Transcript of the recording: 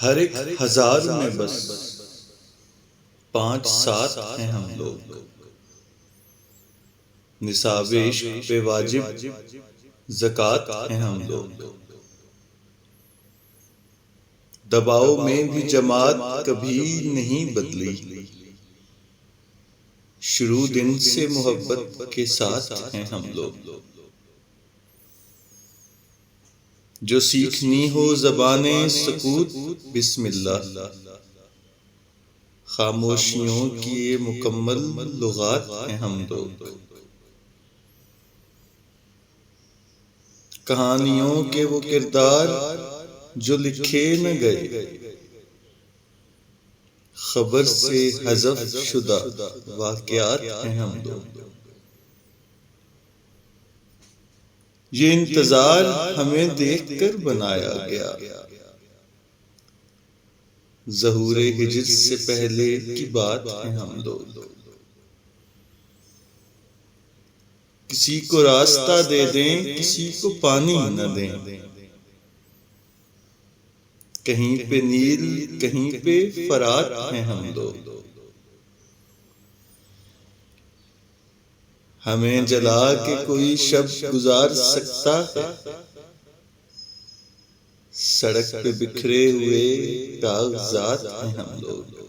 ہر ایک ہزار میں بس 5-7 ہیں ہم لوگ، نصاب عشق پہ واجب زکوٰۃ ہیں ہم لوگ، دباؤ میں بھی جماعت کبھی نہیں بدلی، شروع دن سے محبت کے ساتھ ہیں ہم لوگ، جو سیکھنی ہو زبان سکوت بسم اللہ، خاموشیوں کی یہ مکمل لغات ہیں ہم لوگ، کہانیوں کے وہ کردار جو لکھے نہ گئے، خبر سے حذف شدہ واقعات ہیں ہم لوگ، یہ انتظار ہمیں دیکھ کر بنایا گیا، ظہور ہجر سے پہلے کی بات ہے ہم لوگ، کسی کو راستہ دے دیں کسی کو پانی نہ دیں، کہیں پہ نیل کہیں پہ فرات ہیں ہم لوگ، ہمیں جلا کے کوئی شب گزار سکتا ہے، سڑک پہ بکھرے ہوئے کاغذات ہیں ہم لوگ،